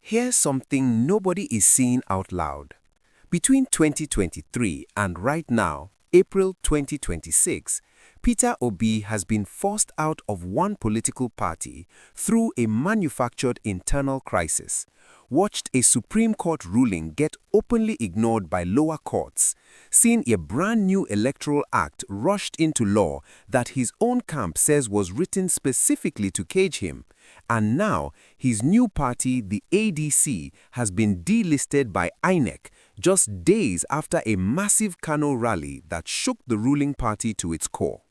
Here's something nobody is saying out loud. Between 2023 and right now, April 2026, Peter Obi has been forced out of one political party through a manufactured internal crisis, watched a Supreme Court ruling get openly ignored by lower courts, seen a brand new Electoral Act rushed into law that his own camp says was written specifically to cage him, and now his new party, the ADC, has been delisted by INEC just days after a massive Cano rally that shook the ruling party to its core.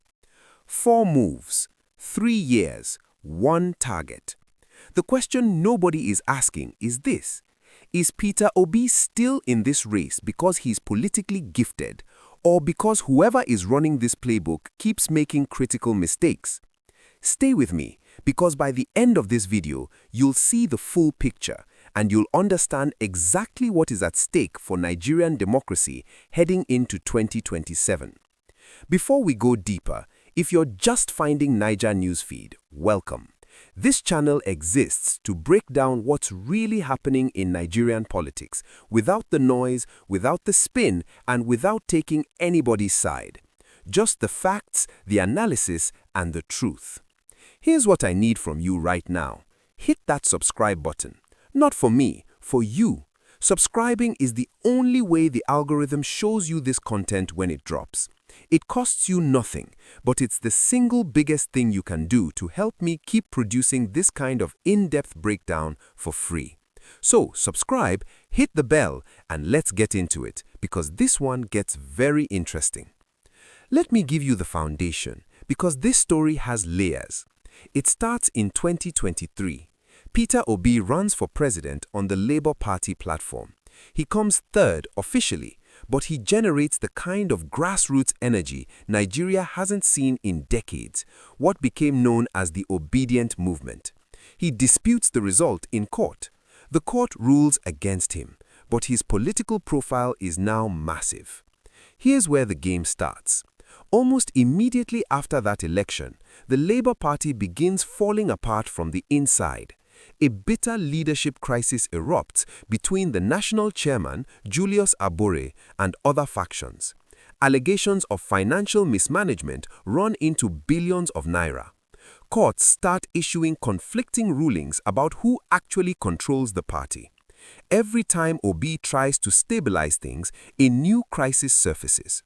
4 moves, 3 years, 1 target. The question nobody is asking is this: is Peter Obi still in this race because he's politically gifted, or because whoever is running this playbook keeps making critical mistakes? Stay with me, because by the end of this video, you'll see the full picture and you'll understand exactly what is at stake for Nigerian democracy heading into 2027. Before we go deeper, if you're just finding Naija Newsfeed, welcome. This channel exists to break down what's really happening in Nigerian politics, without the noise, without the spin, and without taking anybody's side. Just the facts, the analysis, and the truth. Here's what I need from you right now. Hit that subscribe button. Not for me, for you. Subscribing is the only way the algorithm shows you this content when it drops. It costs you nothing, but it's the single biggest thing you can do to help me keep producing this kind of in-depth breakdown for free. So subscribe, hit the bell, and let's get into it, because this one gets very interesting. Let me give you the foundation, because this story has layers. It starts in 2023. Peter Obi runs for president on the Labour Party platform. He comes third officially, but he generates the kind of grassroots energy Nigeria hasn't seen in decades, what became known as the obedient movement. He disputes the result in court. The court rules against him, but his political profile is now massive. Here's where the game starts. Almost immediately after that election, the Labour Party begins falling apart from the inside. A bitter leadership crisis erupts between the national chairman, Julius Abure, and other factions. Allegations of financial mismanagement run into billions of naira. Courts start issuing conflicting rulings about who actually controls the party. Every time Obi tries to stabilize things, a new crisis surfaces.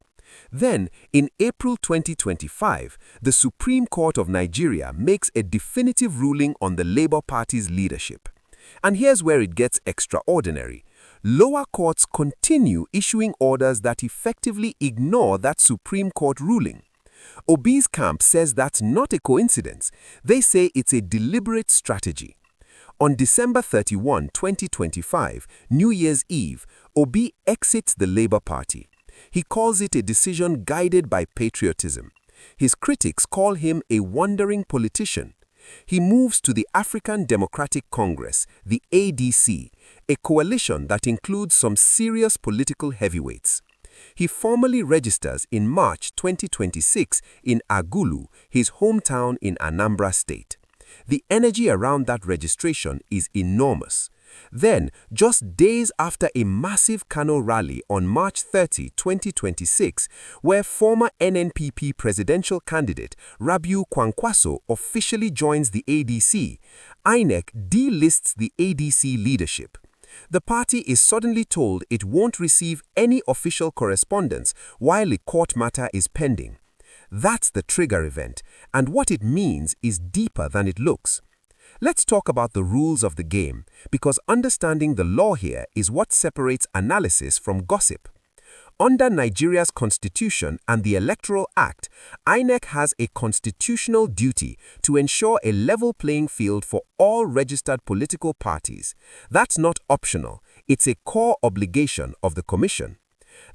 Then, in April 2025, the Supreme Court of Nigeria makes a definitive ruling on the Labour Party's leadership. And here's where it gets extraordinary. Lower courts continue issuing orders that effectively ignore that Supreme Court ruling. Obi's camp says that's not a coincidence. They say it's a deliberate strategy. On December 31, 2025, New Year's Eve, Obi exits the Labour Party. He calls it a decision guided by patriotism. His critics call him a wandering politician. He moves to the African Democratic Congress, the ADC, a coalition that includes some serious political heavyweights. He formally registers in March 2026 in Agulu, his hometown in Anambra State. The energy around that registration is enormous. Then, just days after a massive Cano rally on March 30, 2026, where former NNPP presidential candidate Obi-Kwankwaso officially joins the ADC, INEC delists the ADC leadership. The party is suddenly told it won't receive any official correspondence while a court matter is pending. That's the trigger event, and what it means is deeper than it looks. Let's talk about the rules of the game, because understanding the law here is what separates analysis from gossip. Under Nigeria's constitution and the Electoral Act, INEC has a constitutional duty to ensure a level playing field for all registered political parties. That's not optional, it's a core obligation of the Commission.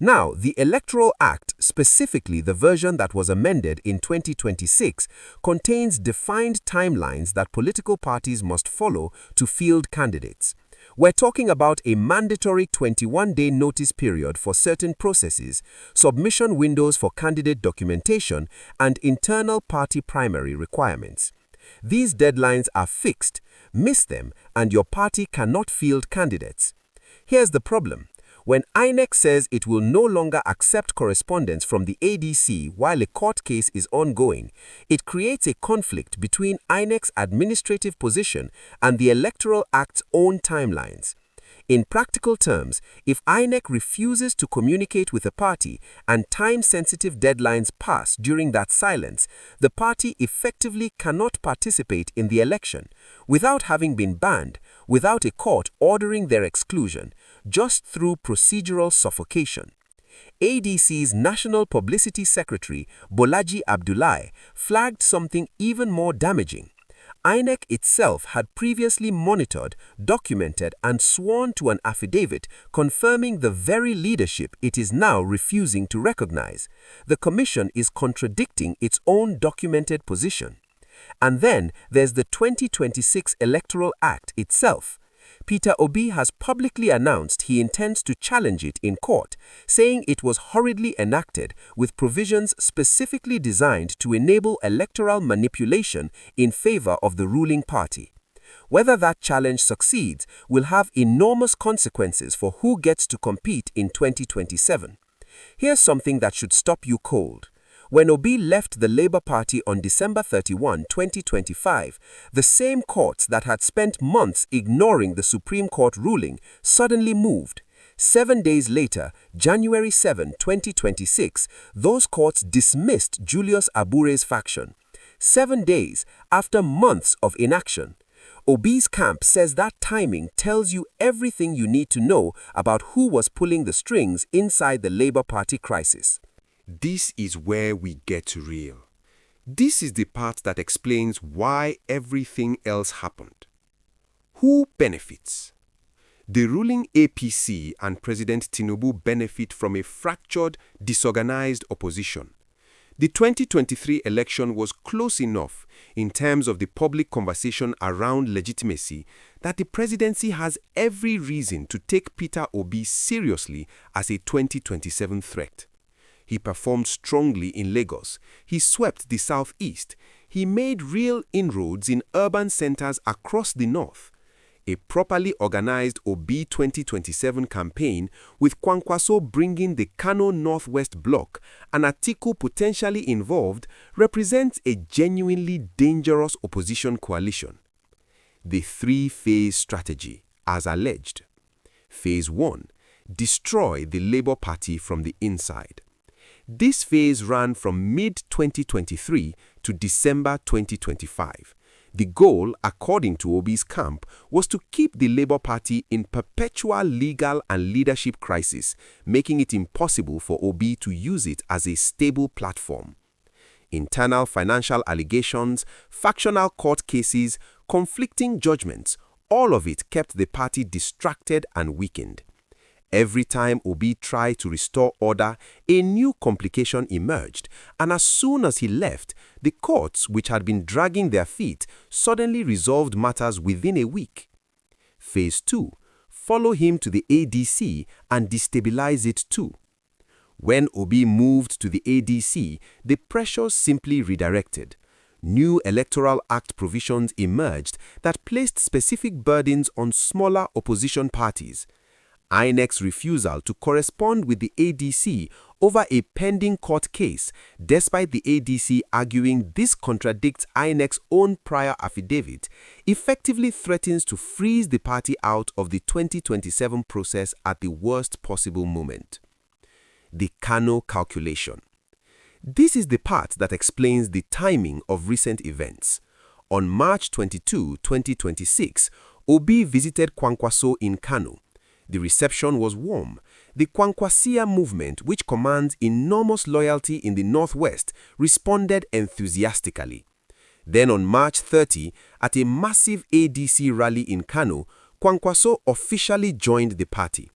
Now, the Electoral Act, specifically the version that was amended in 2026, contains defined timelines that political parties must follow to field candidates. We're talking about a mandatory 21-day notice period for certain processes, submission windows for candidate documentation, and internal party primary requirements. These deadlines are fixed. Miss them, and your party cannot field candidates. Here's the problem. When INEC says it will no longer accept correspondence from the ADC while a court case is ongoing, it creates a conflict between INEC's administrative position and the Electoral Act's own timelines. In practical terms, if INEC refuses to communicate with a party and time-sensitive deadlines pass during that silence, the party effectively cannot participate in the election without having been banned, without a court ordering their exclusion, just through procedural suffocation. ADC's National Publicity Secretary, Bolaji Abdullahi, flagged something even more damaging. INEC itself had previously monitored, documented, and sworn to an affidavit confirming the very leadership it is now refusing to recognize. The Commission is contradicting its own documented position. And then there's the 2026 Electoral Act itself. Peter Obi has publicly announced he intends to challenge it in court, saying it was hurriedly enacted with provisions specifically designed to enable electoral manipulation in favor of the ruling party. Whether that challenge succeeds will have enormous consequences for who gets to compete in 2027. Here's something that should stop you cold. When Obi left the Labour Party on December 31, 2025, the same courts that had spent months ignoring the Supreme Court ruling suddenly moved. 7 days later, January 7, 2026, those courts dismissed Julius Abure's faction. 7 days after months of inaction. Obi's camp says that timing tells you everything you need to know about who was pulling the strings inside the Labour Party crisis. This is where we get real. This is the part that explains why everything else happened. Who benefits? The ruling APC and President Tinubu benefit from a fractured, disorganized opposition. The 2023 election was close enough in terms of the public conversation around legitimacy that the presidency has every reason to take Peter Obi seriously as a 2027 threat. He performed strongly in Lagos. He swept the southeast. He made real inroads in urban centers across the north. A properly organized Obi 2027 campaign with Kwankwaso bringing the Cano Northwest bloc and Atiku potentially involved represents a genuinely dangerous opposition coalition. The three-phase strategy, as alleged. Phase 1. Destroy the Labour Party from the inside. This phase ran from mid-2023 to December 2025. The goal, according to Obi's camp, was to keep the Labour Party in perpetual legal and leadership crisis, making it impossible for Obi to use it as a stable platform. Internal financial allegations, factional court cases, conflicting judgments, all of it kept the party distracted and weakened. Every time Obi tried to restore order, a new complication emerged, and as soon as he left, the courts, which had been dragging their feet, suddenly resolved matters within a week. Phase 2. Follow him to the ADC and destabilize it too. When Obi moved to the ADC, the pressures simply redirected. New Electoral Act provisions emerged that placed specific burdens on smaller opposition parties. INEC's refusal to correspond with the ADC over a pending court case, despite the ADC arguing this contradicts INEC's own prior affidavit, effectively threatens to freeze the party out of the 2027 process at the worst possible moment. The Cano calculation. This is the part that explains the timing of recent events. On March 22, 2026, Obi visited Kwankwaso in Kano. The reception was warm. The Kwankwasia movement, which commands enormous loyalty in the Northwest, responded enthusiastically. Then on March 30, at a massive ADC rally in Kano, Kwankwaso officially joined the party.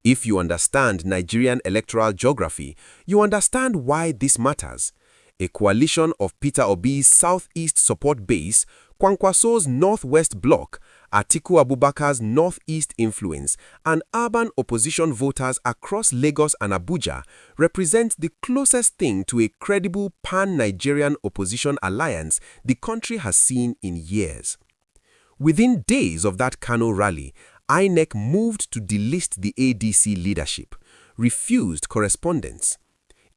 If you understand Nigerian electoral geography, you understand why this matters. A coalition of Peter Obi's southeast support base, Kwankwaso's northwest bloc, Atiku Abubakar's northeast influence, and urban opposition voters across Lagos and Abuja represent the closest thing to a credible pan-Nigerian opposition alliance the country has seen in years. Within days of that Cano rally, INEC moved to delist the ADC leadership, refused correspondence.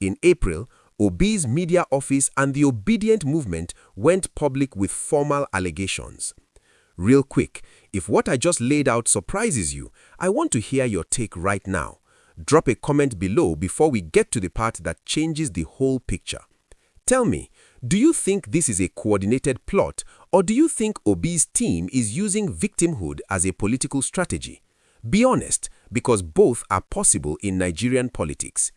In April, Obi's media office and the Obedient movement went public with formal allegations. Real quick, if what I just laid out surprises you, I want to hear your take right now. Drop a comment below before we get to the part that changes the whole picture. Tell me, do you think this is a coordinated plot, or do you think Obi's team is using victimhood as a political strategy? Be honest, because both are possible in Nigerian politics.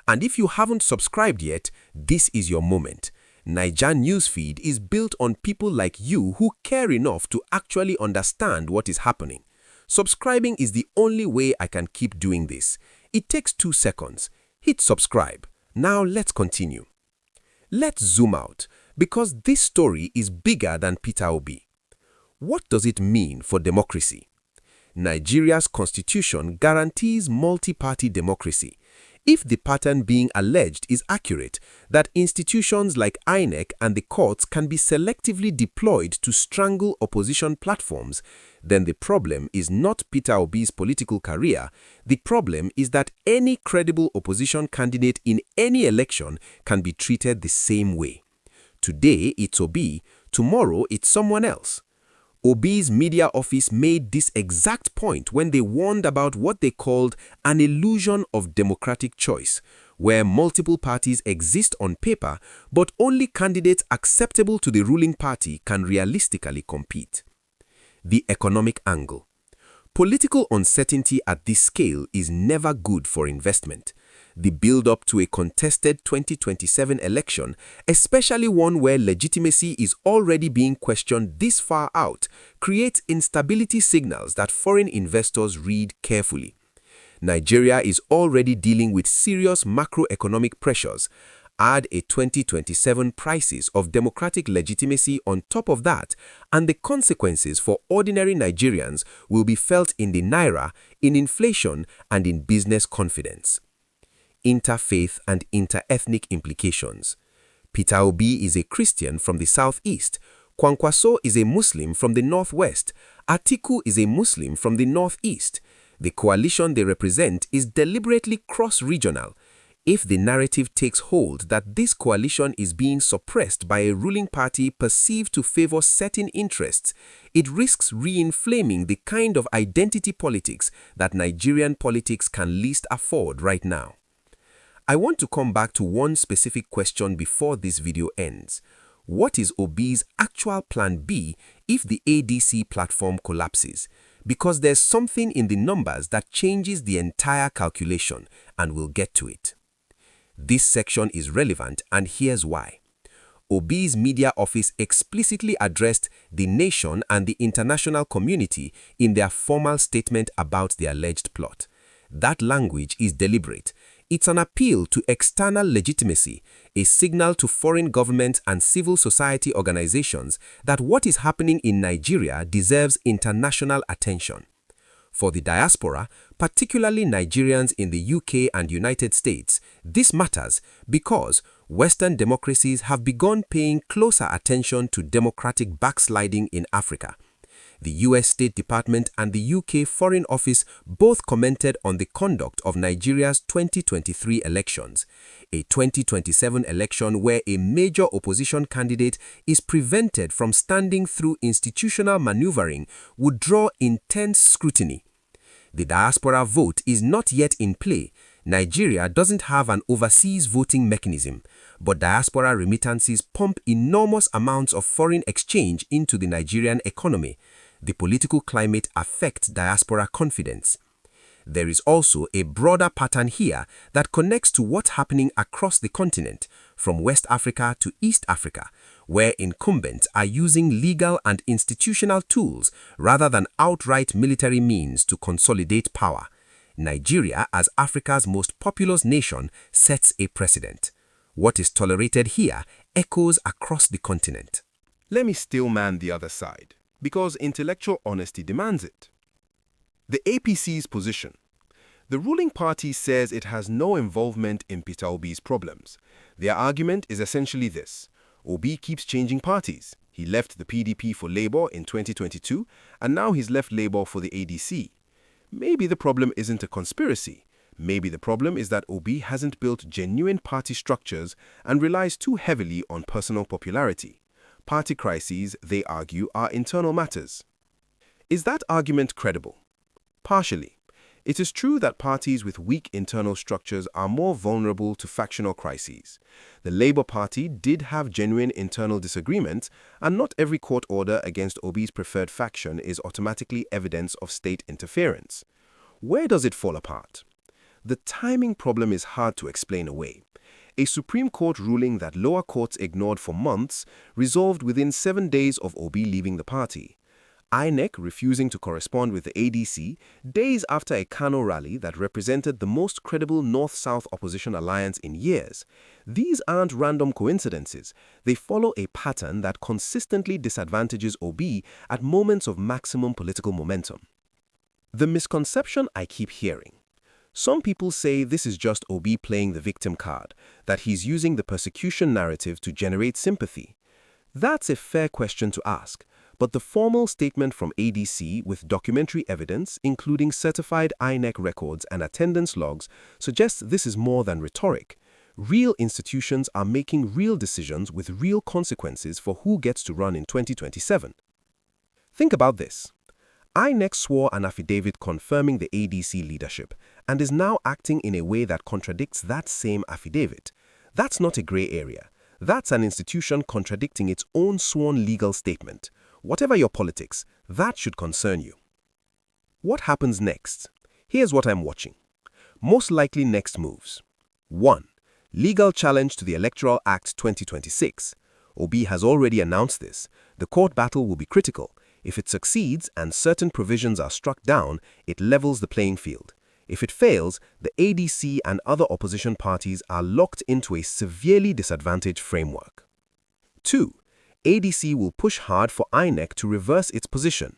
And if you haven't subscribed yet, this is your moment. Naija newsfeed is built on people like you who care enough to actually understand what is happening. Subscribing is the only way I can keep doing this. It takes 2 seconds. Hit subscribe. Now let's continue. Let's zoom out, because this story is bigger than Peter Obi. What does it mean for democracy? Nigeria's constitution guarantees multi-party democracy. If the pattern being alleged is accurate, that institutions like INEC and the courts can be selectively deployed to strangle opposition platforms, then the problem is not Peter Obi's political career. The problem is that any credible opposition candidate in any election can be treated the same way. Today it's Obi, tomorrow it's someone else. Obi's media office made this exact point when they warned about what they called an illusion of democratic choice, where multiple parties exist on paper, but only candidates acceptable to the ruling party can realistically compete. The economic angle. Political uncertainty at this scale is never good for investment. The build-up to a contested 2027 election, especially one where legitimacy is already being questioned this far out, creates instability signals that foreign investors read carefully. Nigeria is already dealing with serious macroeconomic pressures. Add a 2027 crisis of democratic legitimacy on top of that, and the consequences for ordinary Nigerians will be felt in the naira, in inflation, and in business confidence. Interfaith and interethnic implications. Peter Obi is a Christian from the southeast. Kwankwaso is a Muslim from the northwest. Atiku is a Muslim from the northeast. The coalition they represent is deliberately cross-regional. If the narrative takes hold that this coalition is being suppressed by a ruling party perceived to favor certain interests, it risks re-inflaming the kind of identity politics that Nigerian politics can least afford right now. I want to come back to one specific question before this video ends. What is Obi's actual plan B if the ADC platform collapses? Because there's something in the numbers that changes the entire calculation, and we'll get to it. This section is relevant, and here's why. Obi's media office explicitly addressed the nation and the international community in their formal statement about the alleged plot. That language is deliberate. It's an appeal to external legitimacy, a signal to foreign governments and civil society organizations that what is happening in Nigeria deserves international attention. For the diaspora, particularly Nigerians in the UK and United States, this matters because Western democracies have begun paying closer attention to democratic backsliding in Africa. The US State Department and the UK Foreign Office both commented on the conduct of Nigeria's 2023 elections, a 2027 election where a major opposition candidate is prevented from standing through institutional maneuvering would draw intense scrutiny. The diaspora vote is not yet in play. Nigeria doesn't have an overseas voting mechanism, but diaspora remittances pump enormous amounts of foreign exchange into the Nigerian economy. The political climate affects diaspora confidence. There is also a broader pattern here that connects to what's happening across the continent, from West Africa to East Africa, where incumbents are using legal and institutional tools rather than outright military means to consolidate power. Nigeria, as Africa's most populous nation, sets a precedent. What is tolerated here echoes across the continent. Let me still man the other side. Because intellectual honesty demands it. The APC's position. The ruling party says it has no involvement in Peter Obi's problems. Their argument is essentially this: Obi keeps changing parties. He left the PDP for Labour in 2022, and now he's left Labour for the ADC. Maybe the problem isn't a conspiracy. Maybe the problem is that Obi hasn't built genuine party structures and relies too heavily on personal popularity. Party crises, they argue, are internal matters. Is that argument credible? Partially. It is true that parties with weak internal structures are more vulnerable to factional crises. The Labour Party did have genuine internal disagreements, and not every court order against Obi's preferred faction is automatically evidence of state interference. Where does it fall apart? The timing problem is hard to explain away. A Supreme Court ruling that lower courts ignored for months resolved within 7 days of Obi leaving the party. INEC refusing to correspond with the ADC days after a Cano rally that represented the most credible North-South opposition alliance in years. These aren't random coincidences. They follow a pattern that consistently disadvantages Obi at moments of maximum political momentum. The misconception I keep hearing. Some people say this is just Obi playing the victim card, that he's using the persecution narrative to generate sympathy. That's a fair question to ask, but the formal statement from ADC with documentary evidence, including certified INEC records and attendance logs, suggests this is more than rhetoric. Real institutions are making real decisions with real consequences for who gets to run in 2027. Think about this. INEC swore an affidavit confirming the ADC leadership and is now acting in a way that contradicts that same affidavit. That's not a gray area. That's an institution contradicting its own sworn legal statement. Whatever your politics, that should concern you. What happens next? Here's what I'm watching. Most likely next moves. 1. Legal challenge to the Electoral Act 2026. Obi has already announced this. The court battle will be critical. If it succeeds and certain provisions are struck down, it levels the playing field. If it fails, the ADC and other opposition parties are locked into a severely disadvantaged framework. 2. ADC will push hard for INEC to reverse its position.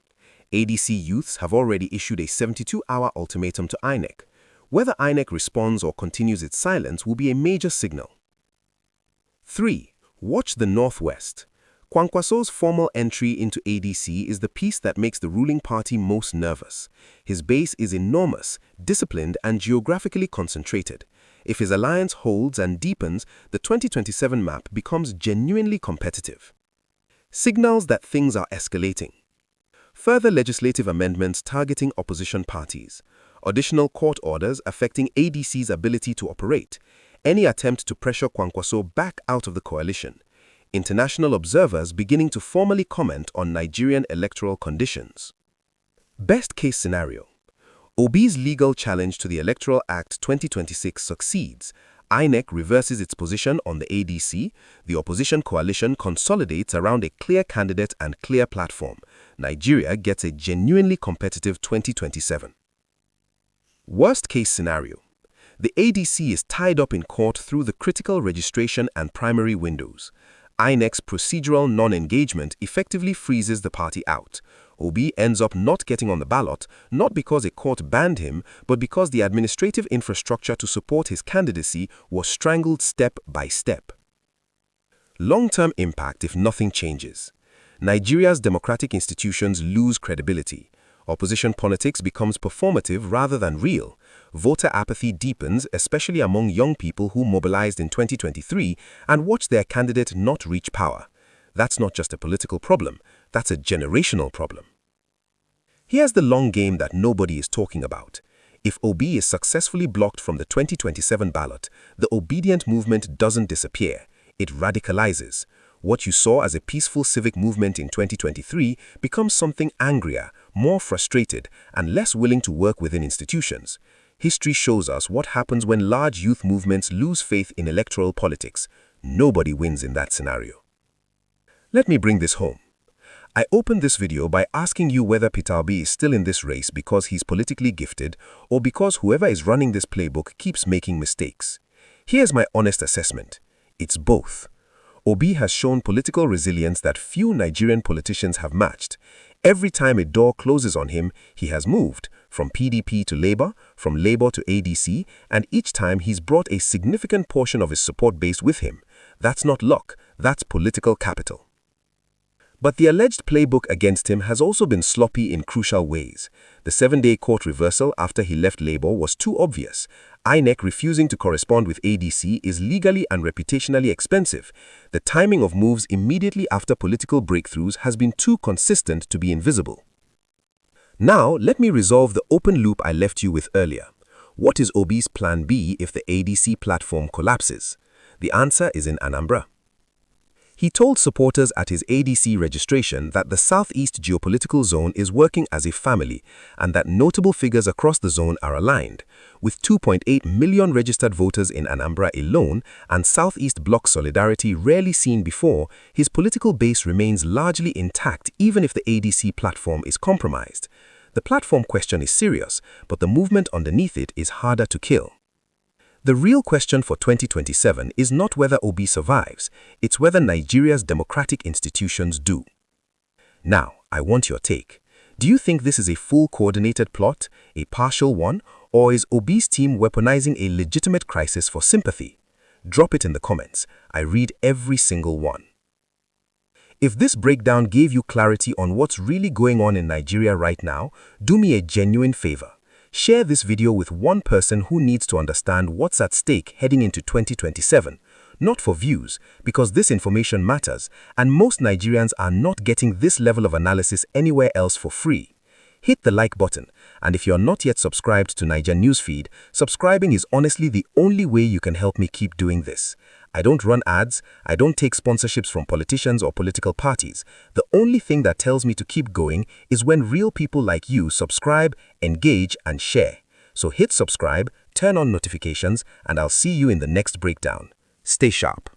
ADC youths have already issued a 72-hour ultimatum to INEC. Whether INEC responds or continues its silence will be a major signal. 3. Watch the Northwest. Kwankwaso's formal entry into ADC is the piece that makes the ruling party most nervous. His base is enormous, disciplined, and geographically concentrated. If his alliance holds and deepens, the 2027 map becomes genuinely competitive. Signals that things are escalating. Further legislative amendments targeting opposition parties. Additional court orders affecting ADC's ability to operate. Any attempt to pressure Kwankwaso back out of the coalition. International observers beginning to formally comment on Nigerian electoral conditions. Best case scenario. Obi's legal challenge to the Electoral Act 2026 succeeds. INEC reverses its position on the ADC. The opposition coalition consolidates around a clear candidate and clear platform. Nigeria gets a genuinely competitive 2027. Worst case scenario. The ADC is tied up in court through the critical registration and primary windows. INEC's procedural non-engagement effectively freezes the party out. Obi ends up not getting on the ballot, not because a court banned him, but because the administrative infrastructure to support his candidacy was strangled step by step. Long-term impact if nothing changes. Nigeria's democratic institutions lose credibility. Opposition politics becomes performative rather than real. Voter apathy deepens, especially among young people who mobilized in 2023 and watched their candidate not reach power. That's not just a political problem, that's a generational problem. Here's the long game that nobody is talking about. If Obi is successfully blocked from the 2027 ballot, the obedient movement doesn't disappear, it radicalizes. What you saw as a peaceful civic movement in 2023 becomes something angrier, more frustrated, and less willing to work within institutions. History shows us what happens when large youth movements lose faith in electoral politics. Nobody wins in that scenario. Let me bring this home. I opened this video by asking you whether Peter Obi is still in this race because he's politically gifted or because whoever is running this playbook keeps making mistakes. Here's my honest assessment. It's both. Obi has shown political resilience that few Nigerian politicians have matched. Every time a door closes on him, he has moved, from PDP to Labour, from Labour to ADC, and each time he's brought a significant portion of his support base with him. That's not luck, that's political capital. But the alleged playbook against him has also been sloppy in crucial ways. The 7-day court reversal after he left Labour was too obvious. INEC refusing to correspond with ADC is legally and reputationally expensive. The timing of moves immediately after political breakthroughs has been too consistent to be invisible. Now, let me resolve the open loop I left you with earlier. What is Obi's plan B if the ADC platform collapses? The answer is in Anambra. He told supporters at his ADC registration that the Southeast geopolitical zone is working as a family and that notable figures across the zone are aligned. With 2.8 million registered voters in Anambra alone and Southeast Bloc solidarity rarely seen before, his political base remains largely intact even if the ADC platform is compromised. The platform question is serious, but the movement underneath it is harder to kill. The real question for 2027 is not whether Obi survives, it's whether Nigeria's democratic institutions do. Now, I want your take. Do you think this is a full coordinated plot, a partial one, or is Obi's team weaponizing a legitimate crisis for sympathy? Drop it in the comments. I read every single one. If this breakdown gave you clarity on what's really going on in Nigeria right now, do me a genuine favor. Share this video with one person who needs to understand what's at stake heading into 2027. Not for views, because this information matters, and most Nigerians are not getting this level of analysis anywhere else for free. Hit the like button, and if you're not yet subscribed to Naija Newsfeed, subscribing is honestly the only way you can help me keep doing this. I don't run ads, I don't take sponsorships from politicians or political parties. The only thing that tells me to keep going is when real people like you subscribe, engage, and share. So hit subscribe, turn on notifications, and I'll see you in the next breakdown. Stay sharp.